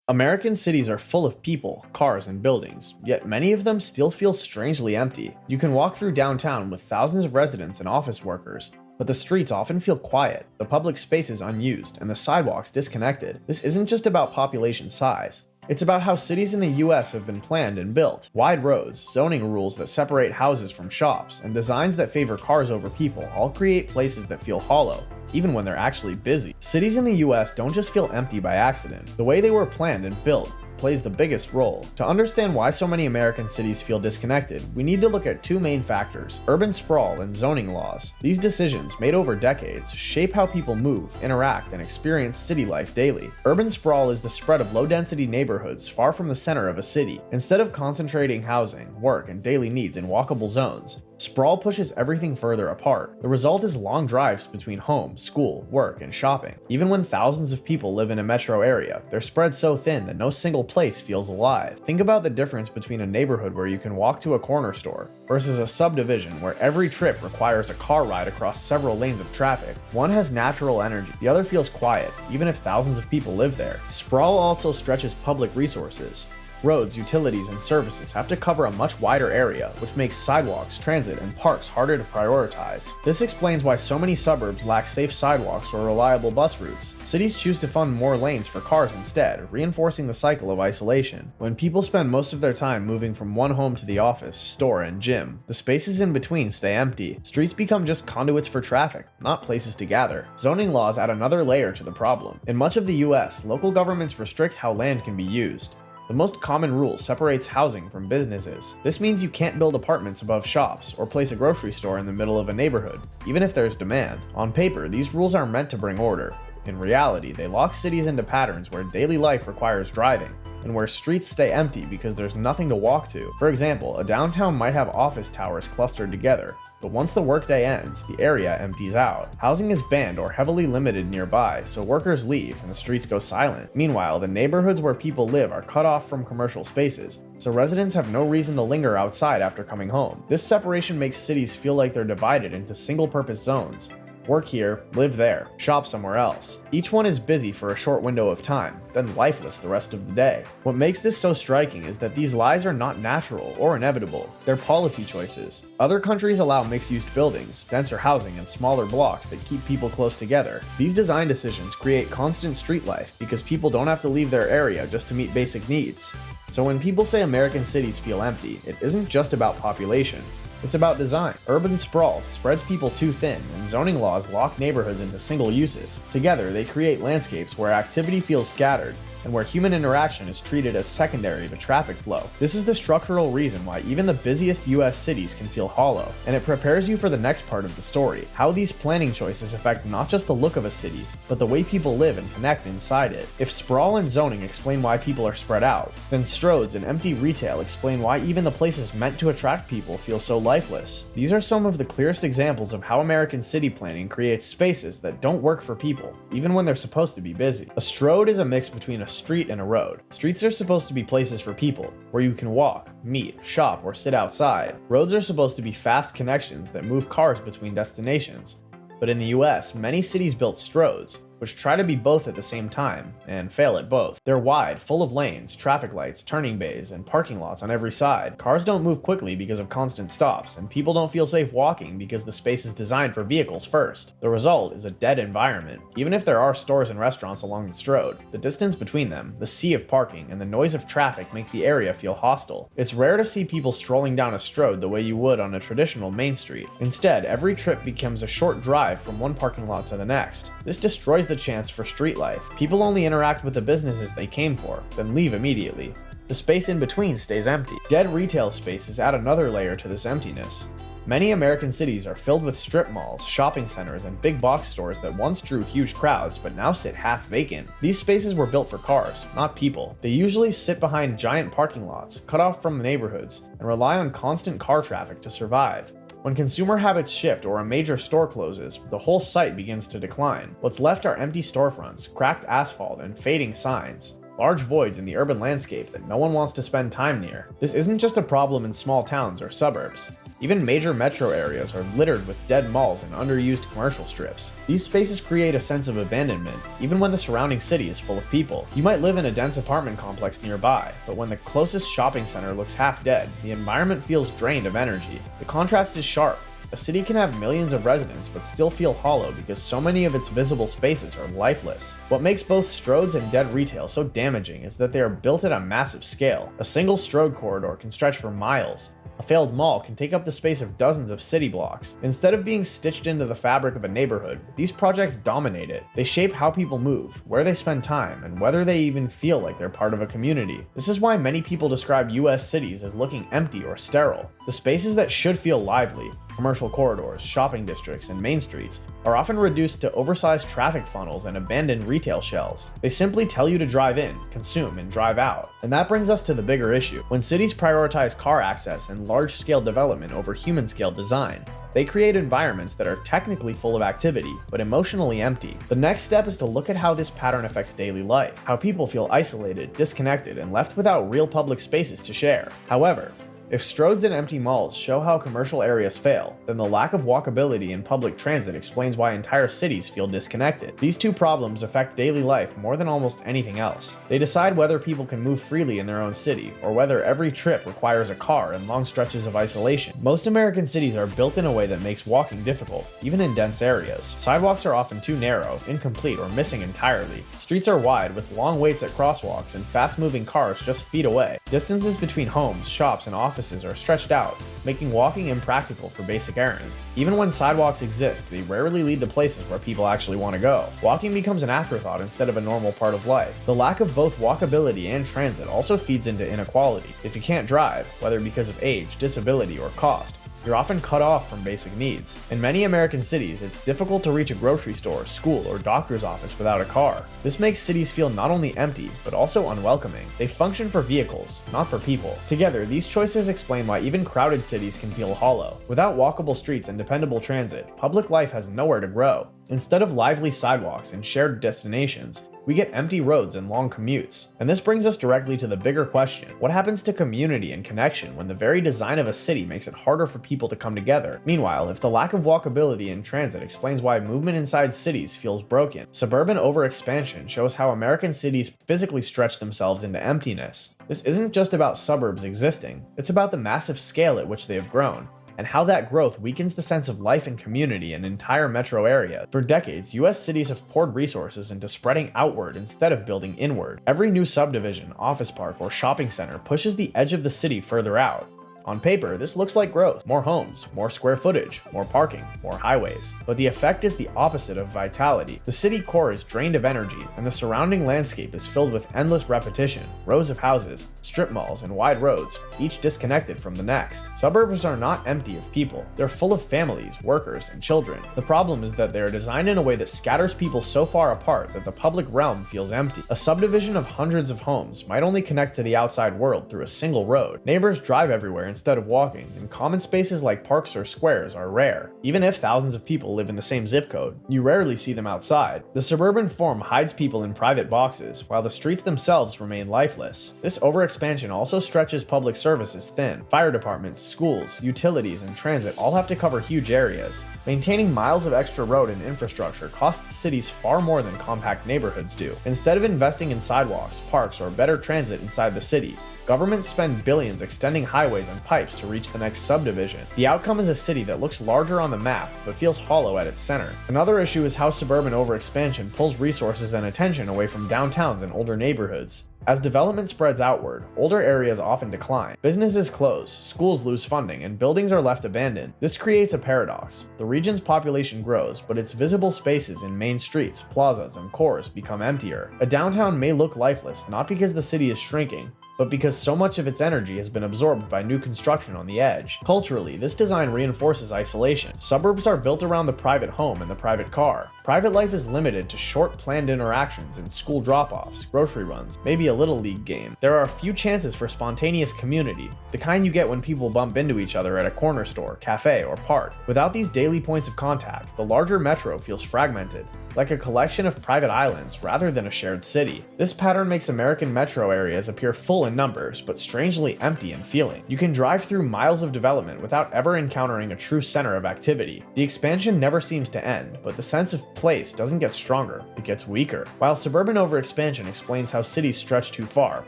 American cities are full of people, cars, and buildings, yet many of them still feel strangely empty. You can walk through downtown with thousands of residents and office workers, but the streets often feel quiet, the public spaces unused, and the sidewalks disconnected. This isn't just about population size. It's about how cities in the US have been planned and built. Wide roads, zoning rules that separate houses from shops, and designs that favor cars over people all create places that feel hollow, even when they're actually busy. Cities in the US don't just feel empty by accident. The way they were planned and built plays the biggest role. To understand why so many American cities feel disconnected, we need to look at two main factors: urban sprawl and zoning laws. These decisions, made over decades, shape how people move, interact, and experience city life daily. Urban sprawl is the spread of low-density neighborhoods far from the center of a city. Instead of concentrating housing, work, and daily needs in walkable zones, sprawl pushes everything further apart. The result is long drives between home, school, work, and shopping. Even when thousands of people live in a metro area, they're spread so thin that no single place feels alive. Think about the difference between a neighborhood where you can walk to a corner store versus a subdivision where every trip requires a car ride across several lanes of traffic. One has natural energy, the other feels quiet, even if thousands of people live there. Sprawl also stretches public resources. Roads, utilities, and services have to cover a much wider area, which makes sidewalks, transit, and parks harder to prioritize. This explains why so many suburbs lack safe sidewalks or reliable bus routes. Cities choose to fund more lanes for cars instead, reinforcing the cycle of isolation. When people spend most of their time moving from one home to the office, store, and gym, the spaces in between stay empty. Streets become just conduits for traffic, not places to gather. Zoning laws add another layer to the problem. In much of the US, local governments restrict how land can be used. The most common rule separates housing from businesses. This means you can't build apartments above shops or place a grocery store in the middle of a neighborhood, even if there's demand. On paper, these rules are meant to bring order. In reality, they lock cities into patterns where daily life requires driving, and where streets stay empty because there's nothing to walk to. For example, a downtown might have office towers clustered together, but once the workday ends, the area empties out. Housing is banned or heavily limited nearby, so workers leave and the streets go silent. Meanwhile, the neighborhoods where people live are cut off from commercial spaces, so residents have no reason to linger outside after coming home. This separation makes cities feel like they're divided into single-purpose zones. Work here, live there, shop somewhere else. Each one is busy for a short window of time, then lifeless the rest of the day. What makes this so striking is that these lies are not natural or inevitable, they're policy choices. Other countries allow mixed-use buildings, denser housing, and smaller blocks that keep people close together. These design decisions create constant street life because people don't have to leave their area just to meet basic needs. So when people say American cities feel empty, it isn't just about population. It's about design. Urban sprawl spreads people too thin, and zoning laws lock neighborhoods into single uses. Together, they create landscapes where activity feels scattered, and where human interaction is treated as secondary to traffic flow. This is the structural reason why even the busiest US cities can feel hollow, and it prepares you for the next part of the story: how these planning choices affect not just the look of a city, but the way people live and connect inside it. If sprawl and zoning explain why people are spread out, then stroads and empty retail explain why even the places meant to attract people feel so lifeless. These are some of the clearest examples of how American city planning creates spaces that don't work for people, even when they're supposed to be busy. A stroad is a mix between a street and a road. Streets are supposed to be places for people, where you can walk, meet, shop, or sit outside. Roads are supposed to be fast connections that move cars between destinations. But in the US, many cities built stroads, which try to be both at the same time, and fail at both. They're wide, full of lanes, traffic lights, turning bays, and parking lots on every side. Cars don't move quickly because of constant stops, and people don't feel safe walking because the space is designed for vehicles first. The result is a dead environment. Even if there are stores and restaurants along the stroad, the distance between them, the sea of parking, and the noise of traffic make the area feel hostile. It's rare to see people strolling down a stroad the way you would on a traditional main street. Instead, every trip becomes a short drive from one parking lot to the next. This destroys the chance for street life. People only interact with the businesses they came for, then leave immediately. The space in between stays empty. Dead retail spaces add another layer to this emptiness. Many American cities are filled with strip malls, shopping centers, and big box stores that once drew huge crowds but now sit half vacant. These spaces were built for cars, not people. They usually sit behind giant parking lots, cut off from the neighborhoods, and rely on constant car traffic to survive. When consumer habits shift or a major store closes, the whole site begins to decline. What's left are empty storefronts, cracked asphalt, and fading signs. Large voids in the urban landscape that no one wants to spend time near. This isn't just a problem in small towns or suburbs. Even major metro areas are littered with dead malls and underused commercial strips. These spaces create a sense of abandonment, even when the surrounding city is full of people. You might live in a dense apartment complex nearby, but when the closest shopping center looks half dead, the environment feels drained of energy. The contrast is sharp. A city can have millions of residents but still feel hollow because so many of its visible spaces are lifeless. What makes both Strode's and dead retail so damaging is that they are built at a massive scale. A single Strode corridor can stretch for miles. A failed mall can take up the space of dozens of city blocks. Instead of being stitched into the fabric of a neighborhood, these projects dominate it. They shape how people move, where they spend time, and whether they even feel like they're part of a community. This is why many people describe US cities as looking empty or sterile. The spaces that should feel lively, commercial corridors, shopping districts, and main streets, are often reduced to oversized traffic funnels and abandoned retail shells. They simply tell you to drive in, consume, and drive out. And that brings us to the bigger issue. When cities prioritize car access and large-scale development over human-scale design, they create environments that are technically full of activity, but emotionally empty. The next step is to look at how this pattern affects daily life, how people feel isolated, disconnected, and left without real public spaces to share. However, if Strodes and empty malls show how commercial areas fail, then the lack of walkability in public transit explains why entire cities feel disconnected. These two problems affect daily life more than almost anything else. They decide whether people can move freely in their own city, or whether every trip requires a car and long stretches of isolation. Most American cities are built in a way that makes walking difficult, even in dense areas. Sidewalks are often too narrow, incomplete, or missing entirely. Streets are wide, with long waits at crosswalks and fast-moving cars just feet away. Distances between homes, shops, and offices are stretched out, making walking impractical for basic errands. Even when sidewalks exist, they rarely lead to places where people actually want to go. Walking becomes an afterthought instead of a normal part of life. The lack of both walkability and transit also feeds into inequality. If you can't drive, whether because of age, disability, or cost, you're often cut off from basic needs. In many American cities, it's difficult to reach a grocery store, school, or doctor's office without a car. This makes cities feel not only empty, but also unwelcoming. They function for vehicles, not for people. Together, these choices explain why even crowded cities can feel hollow. Without walkable streets and dependable transit, public life has nowhere to grow. Instead of lively sidewalks and shared destinations, we get empty roads and long commutes. And this brings us directly to the bigger question: what happens to community and connection when the very design of a city makes it harder for people to come together? Meanwhile, if the lack of walkability and transit explains why movement inside cities feels broken, suburban overexpansion shows how American cities physically stretch themselves into emptiness. This isn't just about suburbs existing, it's about the massive scale at which they have grown, and how that growth weakens the sense of life and community in entire metro areas. For decades, US cities have poured resources into spreading outward instead of building inward. Every new subdivision, office park, or shopping center pushes the edge of the city further out. On paper, this looks like growth: more homes, more square footage, more parking, more highways. But the effect is the opposite of vitality. The city core is drained of energy, and the surrounding landscape is filled with endless repetition: rows of houses, strip malls, and wide roads, each disconnected from the next. Suburbs are not empty of people. They're full of families, workers, and children. The problem is that they are designed in a way that scatters people so far apart that the public realm feels empty. A subdivision of hundreds of homes might only connect to the outside world through a single road. Neighbors drive everywhere instead of walking, and common spaces like parks or squares are rare. Even if thousands of people live in the same zip code, you rarely see them outside. The suburban form hides people in private boxes, while the streets themselves remain lifeless. This overexpansion also stretches public services thin. Fire departments, schools, utilities, and transit all have to cover huge areas. Maintaining miles of extra road and infrastructure costs cities far more than compact neighborhoods do. Instead of investing in sidewalks, parks, or better transit inside the city, governments spend billions extending highways and pipes to reach the next subdivision. The outcome is a city that looks larger on the map, but feels hollow at its center. Another issue is how suburban overexpansion pulls resources and attention away from downtowns and older neighborhoods. As development spreads outward, older areas often decline. Businesses close, schools lose funding, and buildings are left abandoned. This creates a paradox. The region's population grows, but its visible spaces in main streets, plazas, and cores become emptier. A downtown may look lifeless, not because the city is shrinking, but because so much of its energy has been absorbed by new construction on the edge. Culturally, this design reinforces isolation. Suburbs are built around the private home and the private car. Private life is limited to short, planned interactions and school drop-offs, grocery runs, maybe a little league game. There are few chances for spontaneous community, the kind you get when people bump into each other at a corner store, cafe, or park. Without these daily points of contact, the larger metro feels fragmented, like a collection of private islands rather than a shared city. This pattern makes American metro areas appear full in numbers, but strangely empty in feeling. You can drive through miles of development without ever encountering a true center of activity. The expansion never seems to end, but the sense of place doesn't get stronger, it gets weaker. While suburban overexpansion explains how cities stretch too far,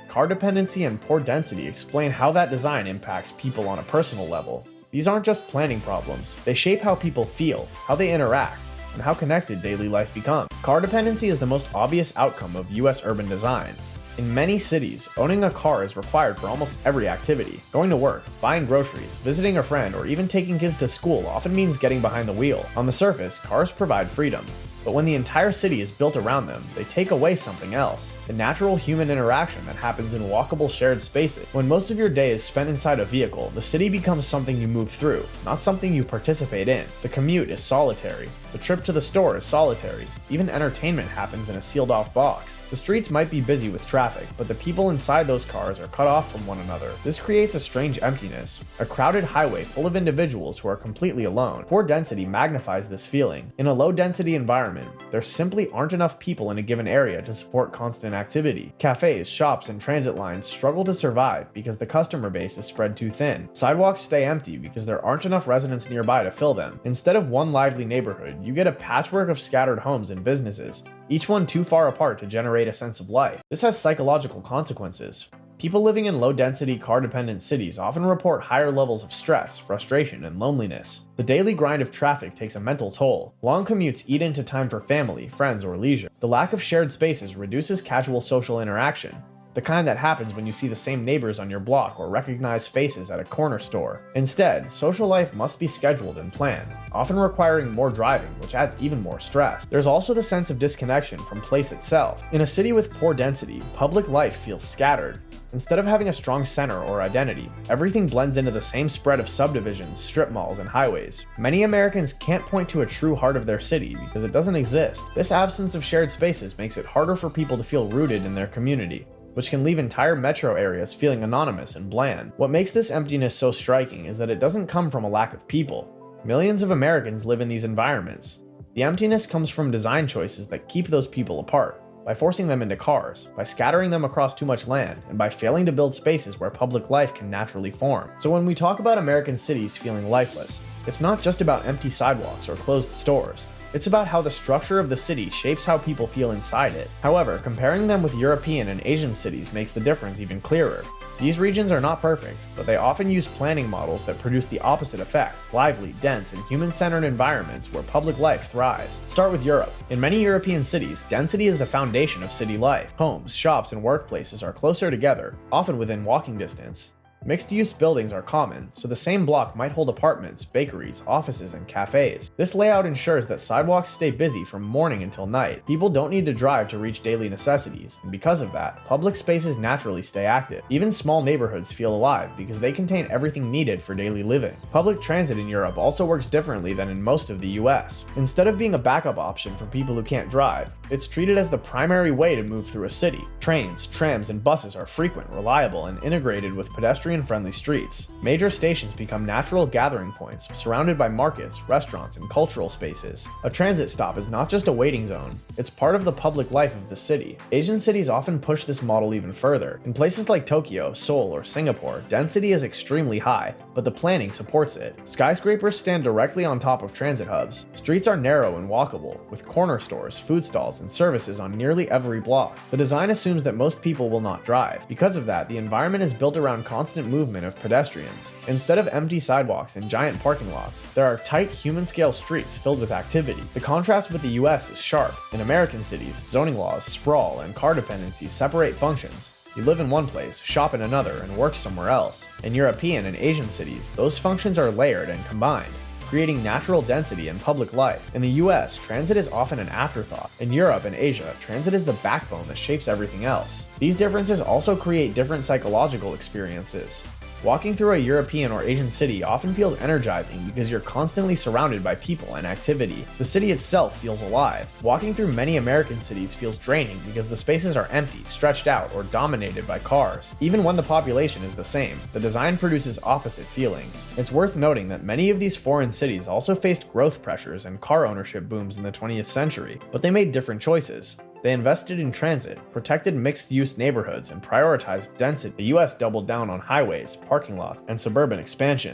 car dependency and poor density explain how that design impacts people on a personal level. These aren't just planning problems, they shape how people feel, how they interact, and how connected daily life becomes. Car dependency is the most obvious outcome of US urban design. In many cities, owning a car is required for almost every activity. Going to work, buying groceries, visiting a friend, or even taking kids to school often means getting behind the wheel. On the surface, cars provide freedom. But when the entire city is built around them, they take away something else, the natural human interaction that happens in walkable shared spaces. When most of your day is spent inside a vehicle, the city becomes something you move through, not something you participate in. The commute is solitary. The trip to the store is solitary. Even entertainment happens in a sealed-off box. The streets might be busy with traffic, but the people inside those cars are cut off from one another. This creates a strange emptiness, a crowded highway full of individuals who are completely alone. Poor density magnifies this feeling. In a low-density environment, there simply aren't enough people in a given area to support constant activity. Cafes, shops, and transit lines struggle to survive because the customer base is spread too thin. Sidewalks stay empty because there aren't enough residents nearby to fill them. Instead of one lively neighborhood, you get a patchwork of scattered homes and businesses, each one too far apart to generate a sense of life. This has psychological consequences. People living in low-density, car-dependent cities often report higher levels of stress, frustration, and loneliness. The daily grind of traffic takes a mental toll. Long commutes eat into time for family, friends, or leisure. The lack of shared spaces reduces casual social interaction, the kind that happens when you see the same neighbors on your block or recognize faces at a corner store. Instead, social life must be scheduled and planned, often requiring more driving, which adds even more stress. There's also the sense of disconnection from place itself. In a city with poor density, public life feels scattered. Instead of having a strong center or identity, everything blends into the same spread of subdivisions, strip malls, and highways. Many Americans can't point to a true heart of their city because it doesn't exist. This absence of shared spaces makes it harder for people to feel rooted in their community, which can leave entire metro areas feeling anonymous and bland. What makes this emptiness so striking is that it doesn't come from a lack of people. Millions of Americans live in these environments. The emptiness comes from design choices that keep those people apart, by forcing them into cars, by scattering them across too much land, and by failing to build spaces where public life can naturally form. So when we talk about American cities feeling lifeless, it's not just about empty sidewalks or closed stores. It's about how the structure of the city shapes how people feel inside it. However, comparing them with European and Asian cities makes the difference even clearer. These regions are not perfect, but they often use planning models that produce the opposite effect: lively, dense, and human-centered environments where public life thrives. Start with Europe. In many European cities, density is the foundation of city life. Homes, shops, and workplaces are closer together, often within walking distance. Mixed-use buildings are common, so the same block might hold apartments, bakeries, offices, and cafes. This layout ensures that sidewalks stay busy from morning until night. People don't need to drive to reach daily necessities, and because of that, public spaces naturally stay active. Even small neighborhoods feel alive because they contain everything needed for daily living. Public transit in Europe also works differently than in most of the US. Instead of being a backup option for people who can't drive, it's treated as the primary way to move through a city. Trains, trams, and buses are frequent, reliable, and integrated with pedestrian-friendly streets. Major stations become natural gathering points, surrounded by markets, restaurants, and cultural spaces. A transit stop is not just a waiting zone, it's part of the public life of the city. Asian cities often push this model even further. In places like Tokyo, Seoul, or Singapore, density is extremely high, but the planning supports it. Skyscrapers stand directly on top of transit hubs. Streets are narrow and walkable, with corner stores, food stalls, and services on nearly every block. The design assumes that most people will not drive. Because of that, the environment is built around constant movement of pedestrians. Instead of empty sidewalks and giant parking lots, there are tight human-scale streets filled with activity. The contrast with the US is sharp. In American cities, zoning laws, sprawl, and car dependency separate functions. You live in one place, shop in another, and work somewhere else. In European and Asian cities, those functions are layered and combined, creating natural density in public life. In the US, transit is often an afterthought. In Europe and Asia, transit is the backbone that shapes everything else. These differences also create different psychological experiences. Walking through a European or Asian city often feels energizing because you're constantly surrounded by people and activity. The city itself feels alive. Walking through many American cities feels draining because the spaces are empty, stretched out, or dominated by cars. Even when the population is the same, the design produces opposite feelings. It's worth noting that many of these foreign cities also faced growth pressures and car ownership booms in the 20th century, but they made different choices. They invested in transit, protected mixed-use neighborhoods, and prioritized density. The US doubled down on highways, parking lots, and suburban expansion.